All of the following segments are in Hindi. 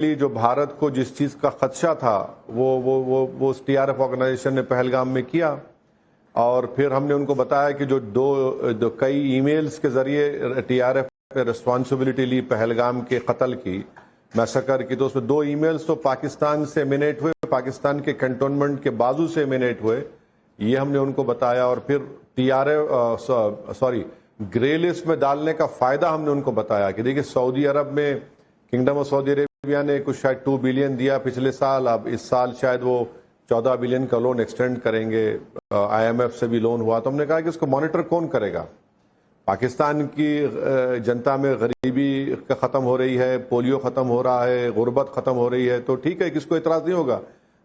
बेसिकली जो भारत को जिस चीज़ का खदशा था वो TRF ऑर्गेनाइजेशन ने पहलगाम में किया। और फिर हमने उनको बताया कि जो कई ईमेल्स के जरिए TRF पे रिस्पॉन्सिबिलिटी ली पहलगाम के कत्ल की, मैसेकर की, तो उसमें 2 ईमेल्स तो पाकिस्तान से एमिनेट हुए, पाकिस्तान के कैंटोनमेंट के बाजू से एमिनेट हुए, ये हमने उनको बताया। और फिर ग्रे लिस्ट में डालने का फायदा हमने उनको बताया कि देखिए सऊदी अरब में किंगडम ऑफ सऊदी अरेबिया ने कुछ शायद 2 बिलियन दिया पिछले साल, अब इस साल शायद वो 14 बिलियन का लोन एक्सटेंड करेंगे, IMF से भी लोन हुआ। तो हमने कहा कि इसको मॉनिटर कौन करेगा? पाकिस्तान की जनता में गरीबी खत्म हो रही है, पोलियो खत्म हो रहा है, गुर्बत खत्म हो रही है, तो ठीक है, किसको इतराज नहीं होगा,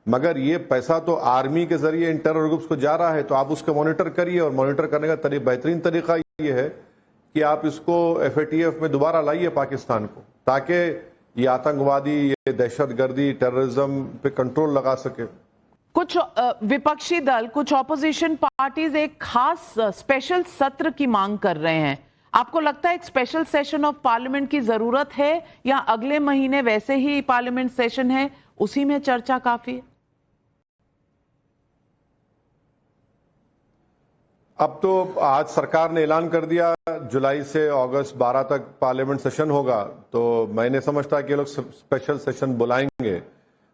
मगर ये पैसा तो आर्मी के जरिए इन टेरर ग्रुप्स को जा रहा है, तो आप उसको मॉनिटर करिए। और मॉनिटर करने का बेहतरीन तरीका ये है कि आप इसको FATF में दोबारा लाइए पाकिस्तान को, ताकि ये आतंकवादी, ये दहशतगर्दी, टेररिज्म पे कंट्रोल लगा सके। कुछ विपक्षी दल, कुछ ऑपोजिशन पार्टीज एक खास स्पेशल सत्र की मांग कर रहे हैं। आपको लगता है एक स्पेशल सेशन ऑफ पार्लियामेंट की जरूरत है, या अगले महीने वैसे ही पार्लियामेंट सेशन है, उसी में चर्चा काफी है? अब तो आज सरकार ने ऐलान कर दिया जुलाई से अगस्त 12 तक पार्लियामेंट सेशन होगा, तो मैंने समझता कि ये लोग स्पेशल सेशन बुलाएंगे।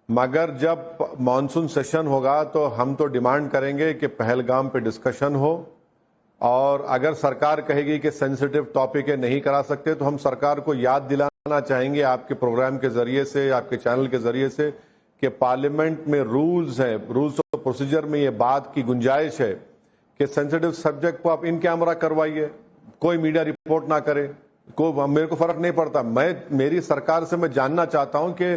मगर जब मॉनसून सेशन होगा तो हम तो डिमांड करेंगे कि पहलगाम पे डिस्कशन हो, और अगर सरकार कहेगी कि सेंसिटिव टॉपिक है नहीं करा सकते, तो हम सरकार को याद दिलाना चाहेंगे आपके प्रोग्राम के जरिए से, आपके चैनल के जरिए से, कि पार्लियामेंट में रूल्स हैं, रूल्स ऑफ प्रोसीजर में ये बात की गुंजाइश है कि सेंसिटिव सब्जेक्ट को आप इन कैमरा करवाइए, कोई मीडिया रिपोर्ट ना करे, मेरे को फर्क नहीं पड़ता। मेरी सरकार से मैं जानना चाहता हूं कि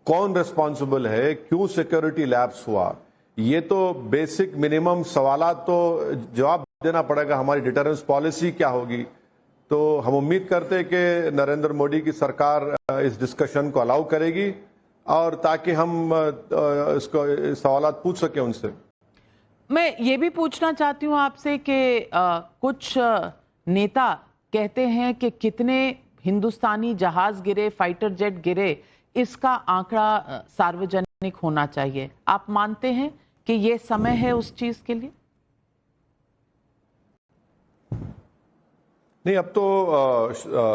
कौन रिस्पॉन्सिबल है, क्यों सिक्योरिटी लैप्स हुआ, ये तो बेसिक मिनिमम सवालात तो जवाब देना पड़ेगा। हमारी डिटरेंस पॉलिसी क्या होगी? तो हम उम्मीद करते हैं कि नरेंद्र मोदी की सरकार इस डिस्कशन को अलाउ करेगी, और ताकि हम इसको सवालात पूछ सकें उनसे। मैं ये भी पूछना चाहती हूँ आपसे कि कुछ नेता कहते हैं कि कितने हिंदुस्तानी जहाज गिरे, फाइटर जेट गिरे, इसका आंकड़ा सार्वजनिक होना चाहिए। आप मानते हैं कि ये समय है उस चीज के लिए? नहीं, अब तो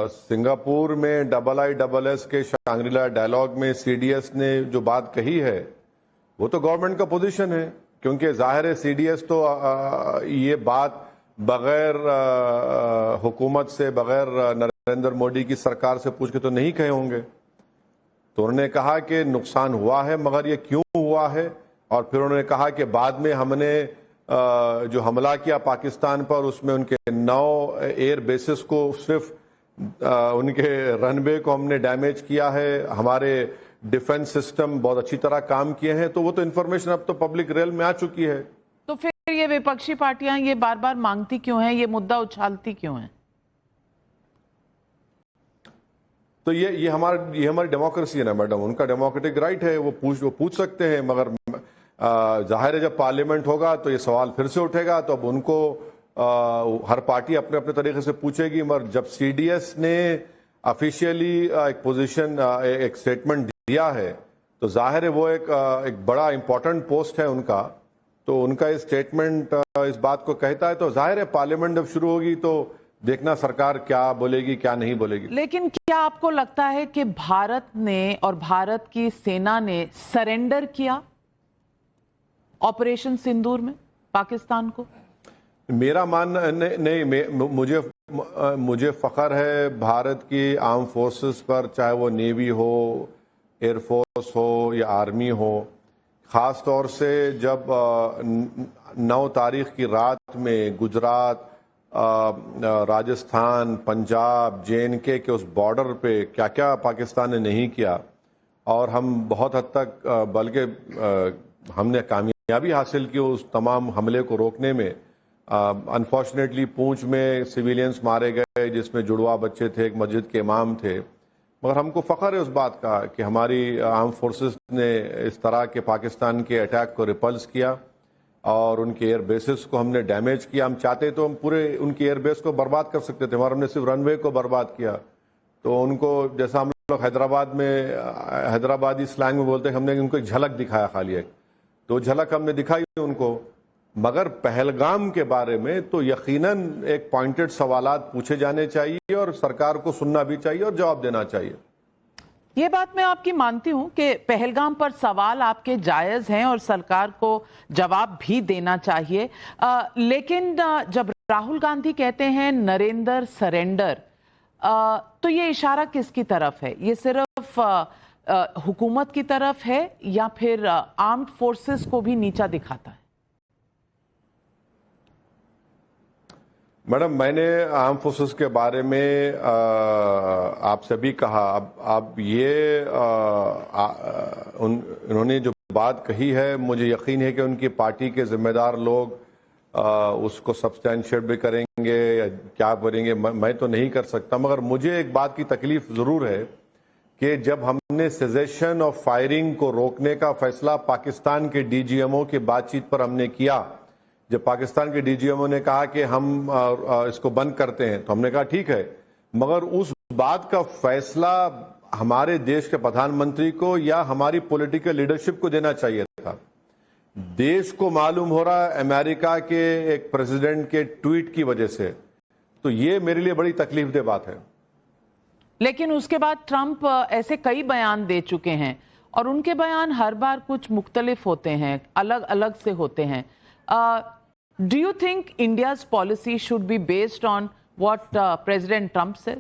सिंगापुर में IISS के शांग्रीला डायलॉग में CDS ने जो बात कही है वो तो गवर्नमेंट का पोजीशन है, क्योंकि जाहिर है CDS तो ये बात बगैर हुकूमत से, बगैर नरेंद्र मोदी की सरकार से पूछ के तो नहीं कहे होंगे। तो उन्होंने कहा कि नुकसान हुआ है, मगर ये क्यों हुआ है, और फिर उन्होंने कहा कि बाद में हमने जो हमला किया पाकिस्तान पर, उसमें उनके 9 एयर बेसिस को, सिर्फ उनके रनवे को हमने डैमेज किया है, हमारे डिफेंस सिस्टम बहुत अच्छी तरह काम किए हैं। तो वो तो इन्फॉर्मेशन अब तो पब्लिक रेल में आ चुकी है। तो फिर ये विपक्षी पार्टियां ये बार बार मांगती क्यों हैं, ये मुद्दा उछालती क्यों हैं? तो ये हमारी डेमोक्रेसी है ना मैडम, उनका डेमोक्रेटिक राइट है, वो पूछ सकते हैं। मगर जाहिर है जब पार्लियामेंट होगा तो ये सवाल फिर से उठेगा, तो अब उनको हर पार्टी अपने अपने तरीके से पूछेगी। मगर जब CDS ने ऑफिशियली एक पोजीशन, एक स्टेटमेंट दिया है, तो जाहिर है वो एक बड़ा इंपॉर्टेंट पोस्ट है उनका, तो उनका ये स्टेटमेंट इस बात को कहता है। तो जाहिर है पार्लियामेंट जब शुरू होगी तो देखना सरकार क्या बोलेगी, क्या नहीं बोलेगी। लेकिन क्या आपको लगता है कि भारत ने और भारत की सेना ने सरेंडर किया ऑपरेशन सिंदूर में पाकिस्तान को? मेरा मानना नहीं, मुझे फख्र है भारत की आर्म फोर्सेस पर, चाहे वो नेवी हो, एयरफोर्स हो या आर्मी हो। ख़ास तौर से जब 9 तारीख की रात में गुजरात, राजस्थान, पंजाब, JNK के उस बॉर्डर पे क्या क्या पाकिस्तान ने नहीं किया, और हम बहुत हद तक बल्कि हमने कामयाबी हासिल की उस तमाम हमले को रोकने में। अनफॉर्चुनेटली पूंछ में सिविलियंस मारे गए, जिसमें जुड़वा बच्चे थे, एक मस्जिद के इमाम थे, मगर हमको फ़ख्र है उस बात का कि हमारी आर्म फोर्सेस ने इस तरह के पाकिस्तान के अटैक को रिपल्स किया और उनके एयर बेसिस को हमने डैमेज किया। हम चाहते तो हम पूरे उनकी एयर बेस को बर्बाद कर सकते थे, मगर हमने सिर्फ रनवे को बर्बाद किया। तो उनको, जैसा हम लोग लोग हैदराबादी स्लैंग में बोलते हैं, हमने उनको एक झलक दिखाया खाली एक, तो झलक हमने दिखाई उनको। मगर पहलगाम के बारे में तो यकीनन एक पॉइंटेड सवालात पूछे जाने चाहिए और सरकार को सुनना भी चाहिए और जवाब देना चाहिए। ये बात मैं आपकी मानती हूं कि पहलगाम पर सवाल आपके जायज हैं और सरकार को जवाब भी देना चाहिए, लेकिन जब राहुल गांधी कहते हैं नरेंद्र सरेंडर, तो ये इशारा किसकी तरफ है? ये सिर्फ हुकूमत की तरफ है या फिर आर्म्ड फोर्सेस को भी नीचा दिखाता है? मैडम, मैंने आर्म फोर्सेस के बारे में आपसे भी कहा। अब ये उन्होंने जो बात कही है, मुझे यकीन है कि उनकी पार्टी के जिम्मेदार लोग उसको सब्सटैंशिएट भी करेंगे या क्या करेंगे, मैं तो नहीं कर सकता। मगर मुझे एक बात की तकलीफ जरूर है कि जब हमने सेजेशन और फायरिंग को रोकने का फैसला पाकिस्तान के डीजीएमओ की बातचीत पर हमने किया, जब पाकिस्तान के डीजीएमओ ने कहा कि हम इसको बंद करते हैं, तो हमने कहा ठीक है, मगर उस बात का फैसला हमारे देश के प्रधानमंत्री को या हमारी पॉलिटिकल लीडरशिप को देना चाहिए था। देश को मालूम हो रहा है अमेरिका के एक प्रेसिडेंट के ट्वीट की वजह से, तो ये मेरे लिए बड़ी तकलीफदेह बात है। लेकिन उसके बाद ट्रंप ऐसे कई बयान दे चुके हैं और उनके बयान हर बार कुछ मुख्तलिफ होते हैं, अलग अलग से होते हैं। Do you think India's policy should be based on what President Trump says?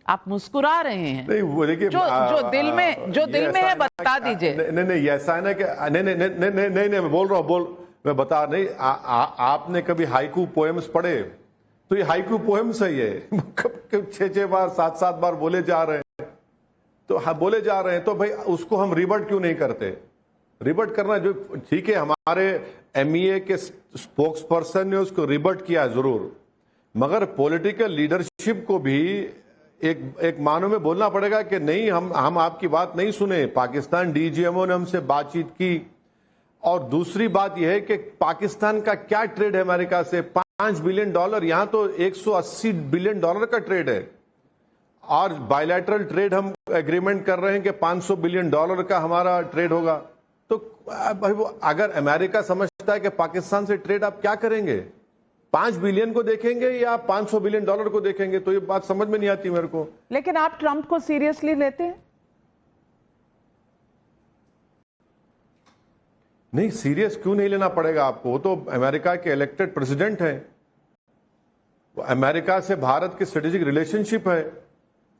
आप मुस्कुरा रहे हैं। नहीं, वो देखिए, जो दिल में है बता दीजिए। नहीं, ऐसा है ना कि नहीं, मैं बोल रहा हूँ, मैं बता नहीं। आपने कभी हाइकू पोएम्स पढ़े? तो ये हाइकू पोएम्स है, ये 6 बार 7 बार बोले जा रहे हैं, तो बोले जा रहे हैं, तो भाई उसको हम रिवर्ट क्यों नहीं करते? रिवर्ट करना जो ठीक है, हमारे एमईए के स्पोक्स पर्सन ने उसको रिवर्ट किया जरूर, मगर पॉलिटिकल लीडरशिप को भी एक मानो में बोलना पड़ेगा कि नहीं, हम आपकी बात नहीं सुने। पाकिस्तान डीजीएमओ ने हमसे बातचीत की, और दूसरी बात यह है कि पाकिस्तान का क्या ट्रेड है अमेरिका से? $5 बिलियन, यहां तो $180 बिलियन का ट्रेड है, और बायलैटरल ट्रेड हम एग्रीमेंट कर रहे हैं कि $500 बिलियन का हमारा ट्रेड होगा। तो भाई, वो अगर अमेरिका समझता है कि पाकिस्तान से ट्रेड आप क्या करेंगे, 5 बिलियन को देखेंगे या $500 बिलियन को देखेंगे? तो ये बात समझ में नहीं आती मेरे को। लेकिन आप ट्रंप को सीरियसली लेते हैं? नहीं, सीरियस क्यों नहीं लेना पड़ेगा आपको? वो तो अमेरिका के इलेक्टेड प्रेसिडेंट हैं, अमेरिका से भारत की स्ट्रेटेजिक रिलेशनशिप है,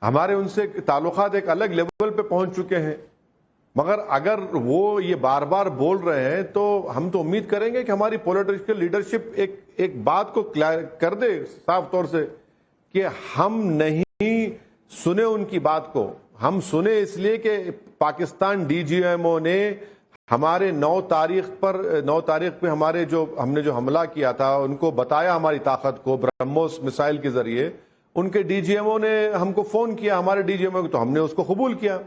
हमारे उनसे ताल्लुकात एक अलग लेवल पे पहुंच चुके हैं। मगर अगर वो ये बार बार बोल रहे हैं, तो हम तो उम्मीद करेंगे कि हमारी पॉलिटिकल लीडरशिप एक बात को कर दे साफ तौर से कि हम नहीं सुने उनकी बात को। हम सुने इसलिए कि पाकिस्तान डीजीएमओ ने हमारे 9 तारीख पे हमने जो हमला किया था, उनको बताया हमारी ताकत को ब्रह्मोस मिसाइल के जरिए। उनके डीजीएमओ ने हमको फोन किया, हमारे डीजीएमओ को, तो हमने उसको कबूल किया।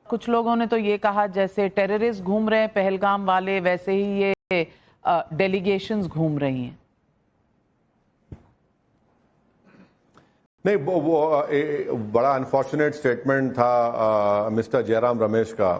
कुछ लोगों ने तो ये कहा जैसे टेररिस्ट घूम रहे हैं पहलगाम वाले, वैसे ही ये डेलीगेशंस घूम रही हैं। नहीं, वो बड़ा अनफॉर्चुनेट स्टेटमेंट था मिस्टर जयराम रमेश का।